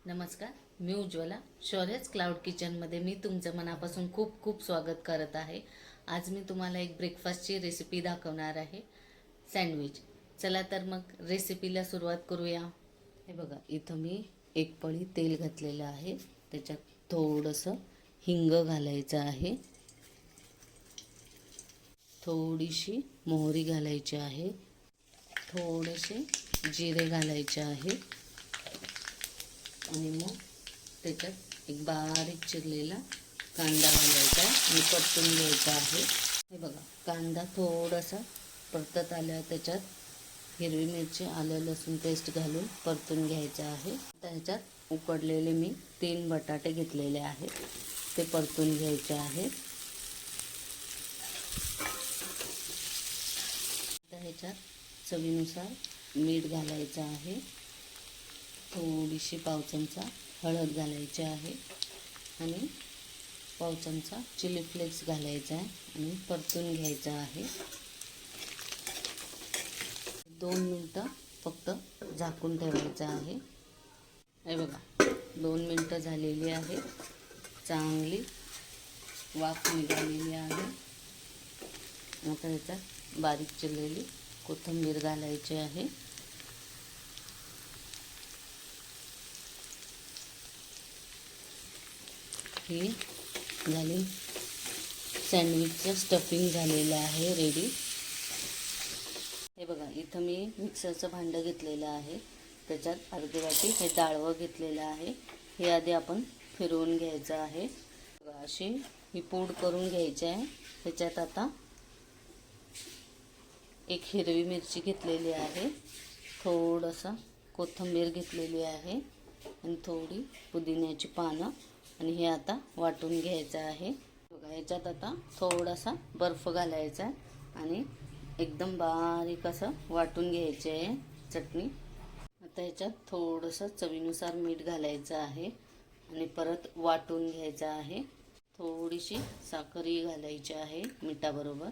नमस्कार, मी उज्ज्वला. शौर्यच क्लाउड किचनमध्ये मी तुमचं मनापासून खूप खूप स्वागत करत आहे. आज मी तुम्हाला एक ब्रेकफास्टची रेसिपी दाखवणार आहे, सँडविच. चला तर मग रेसिपीला सुरुवात करूया. हे बघा, इथं मी एक पळी तेल घातलेलं आहे. त्याच्यात थोडंसं हिंग घालायचं आहे, थोडीशी मोहरी घालायची आहे, थोडेसे जिरे घालायचे आहे आणि मग त्याच्यात एक बारीक चिरलेला कांदा घालायचा आणि परतून घ्यायचा आहे. हे बघा, कांदा थोडासा परतत आल्यावर त्याच्यात हिरवी मिरची, आलं लसूण पेस्ट घालून परतून घ्यायचं आहे. आता ह्याच्यात उकडलेले मी 3 बटाटे घेतलेले आहेत, ते परतून घ्यायचे आहेत. आता ह्याच्यात चवीनुसार मीठ घालायचं आहे, थोडीशी पाव चमचा हळद घालायची आहे आणि पाव चमचा चिली फ्लेक्स घालायचा आहे आणि परतून घ्यायचा आहे. 2 मिनटं फक्त झाकून ठेवायचं आहे. हे बघा, 2 मिनटं झालेली आहे. चांगली वाफ निघालेली आहे. आता याच्यात बारीक चिरलेली कोथिंबीर घालायची आहे. ही झाली सँडविचचं स्टफिंग झालेलं आहे रेडी. हे बघा, इथं मी मिक्सरचं भांडं घेतलेलं आहे. त्याच्यात अर्धी वाटी हे डाळवं घेतलेलं आहे. हे आधी आपण फिरवून घ्यायचं आहे. बघा, अशी ही पूड करून घ्यायची आहे. त्याच्यात आता एक हिरवी मिरची घेतलेली आहे, थोडंसं कोथिंबीर घेतलेली आहे आणि थोडी पुदिन्याची पानं आणि हे आता वाटून घ्यायचं आहे. बघा, ह्याच्यात आता थोडासा बर्फ घालायचा आहे आणि एकदम बारीक असं वाटून घ्यायचे आहे चटणी. आता ह्याच्यात थोडंसं चवीनुसार मीठ घालायचं आहे आणि परत वाटून घ्यायचं आहे. थोडीशी साखरही घालायची आहे मिठाबरोबर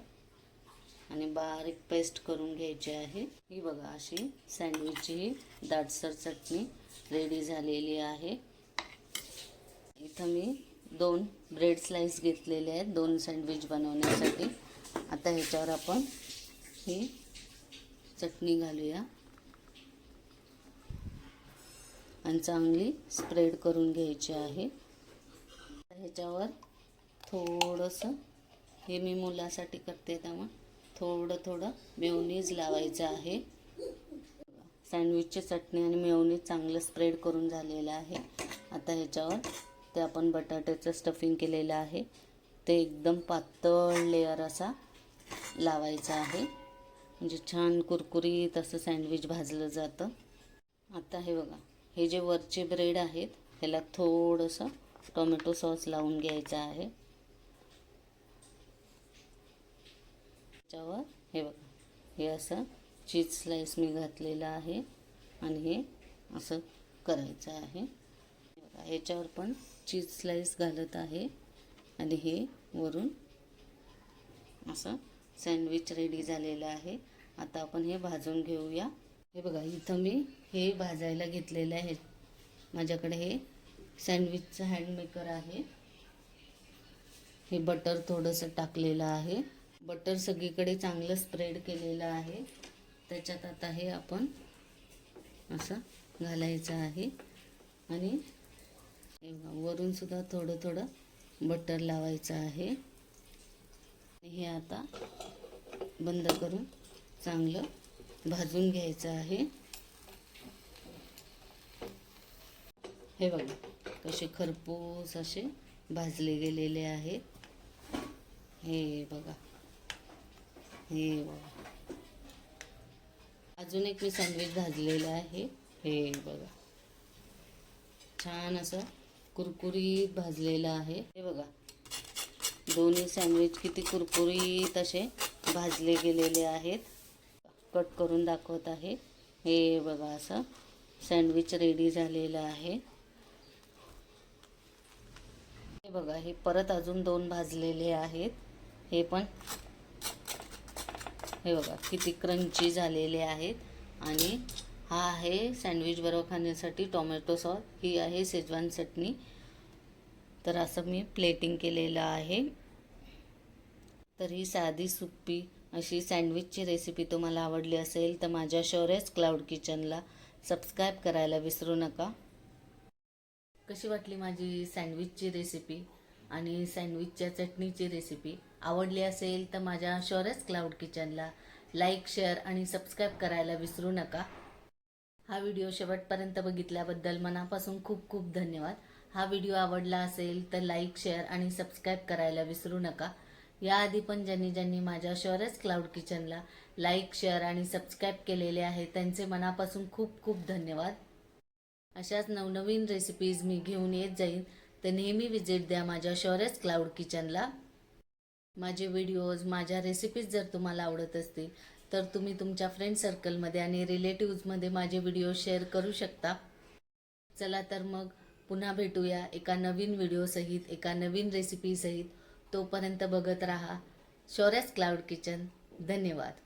आणि बारीक पेस्ट करून घ्यायची आहे. ही बघा, अशी सँडविचची दाटसर चटणी रेडी झालेली आहे. इथं मी 2 ब्रेड स्लाइस घेतलेले आहेत 2 सँडविच बनवण्यासाठी. आता ह्याच्यावर आपण ही चटणी घालूया आणि चांगली स्प्रेड करून घ्यायची आहे. ह्याच्यावर थोडंसं, हे मी मुलासाठी करते त्यामुळे थोडं मेयोनीज लावायचं आहे. सँडविचची चटणी आणि मेयोनीज चांगलं स्प्रेड करून झालेलं आहे. आता ह्याच्यावर ते आपण बटाट्याचं स्टफिंग केलेलं आहे ते एकदम पातळ लेअर असा लावायचा आहे, म्हणजे छान कुरकुरीत असं सँडविच भाजलं जातं. आता हे बघा, हे जे वरचे ब्रेड आहेत ह्याला थोडंसं टोमॅटो सॉस लावून घ्यायचं आहे. त्याच्यावर हे बघा, हे असं चीज स्लाइस मी घातलेलं आहे आणि हे असं करायचं आहे. ह्याच्यावर पण चीज स्लाइस घालत आहे आणि हे वरून असं सँडविच रेडी झालेलं आहे. आता आपण हे भाजून घेऊया. हे बघा, इथं मी हे भाजायला घेतलेलं आहे. माझ्याकडे हे सँडविचचं हँडमेकर आहे. हे बटर थोडंसं टाकलेलं आहे. बटर सगळीकडे चांगलं स्प्रेड केलेलं आहे. त्याच्यात आता हे आपण असं घालायचं आहे आणि वरून सुद्धा थोडं बटर लावायचं आहे. हे आता बंद करून चांगलं भाजून घ्यायचं आहे. हे बघा, कसे खरपूस असे भाजले गेलेले आहेत. हे बघा, हे बघा, अजून एक मी सँडविच भाजलेलं आहे. हे बघा, छान असं कुरकुरीत भाजलेलं आहे. हे बघा, दोन्ही सँडविच किती कुरकुरीत असे भाजले गेलेले आहेत. कट करून दाखवत आहे. हे बघा, असं सँडविच रेडी झालेलं आहे. हे बघा, हे परत अजून 2 भाजलेले आहेत. हे पण हे बघा किती क्रंची झालेले आहेत आणि हा आहे सँडविच बरोबर खाण्यासाठी टोमॅटो सॉस, ही आहे शेजवान चटणी. तर असं मी प्लेटिंग केलेलं आहे. तर ही साधी सोपी अशी सँडविचची रेसिपी तुम्हाला आवडली असेल तर माझ्या शौर्यच क्लाउड किचनला सबस्क्राईब करायला विसरू नका. कशी वाटली माझी सँडविचची रेसिपी आणि सँडविचच्या चटणीची रेसिपी? आवडली असेल तर माझ्या शौर्यच क्लाउड किचनला लाईक, शेअर आणि सबस्क्राईब करायला विसरू नका. हा व्हिडिओ शेवटपर्यंत बघितल्याबद्दल मनापासून खूप खूप धन्यवाद. हा व्हिडिओ आवडला असेल तर लाईक, शेअर आणि सबस्क्राईब करायला विसरू नका. याआधी पण ज्यांनी माझ्या शौर्यच क्लाउड किचनला लाईक, शेअर आणि सबस्क्राईब केलेले आहे त्यांचे मनापासून खूप खूप धन्यवाद. अशाच नवनवीन रेसिपीज मी घेऊन येत जाईन, तर नेहमी विजिट द्या माझ्या शौर्यच क्लाउड किचनला. माझे व्हिडिओज, माझ्या रेसिपीज जर तुम्हाला आवडत असतील तर तुम्ही तुमच्या फ्रेंड सर्कलमध्ये आणि रिलेटिव्समध्ये माझे व्हिडिओ शेअर करू शकता. चला तर मग पुन्हा भेटूया एका नवीन व्हिडिओसहित, एका नवीन रेसिपीसहित. तोपर्यंत बघत राहा शौर्यच क्लाउड किचन. धन्यवाद.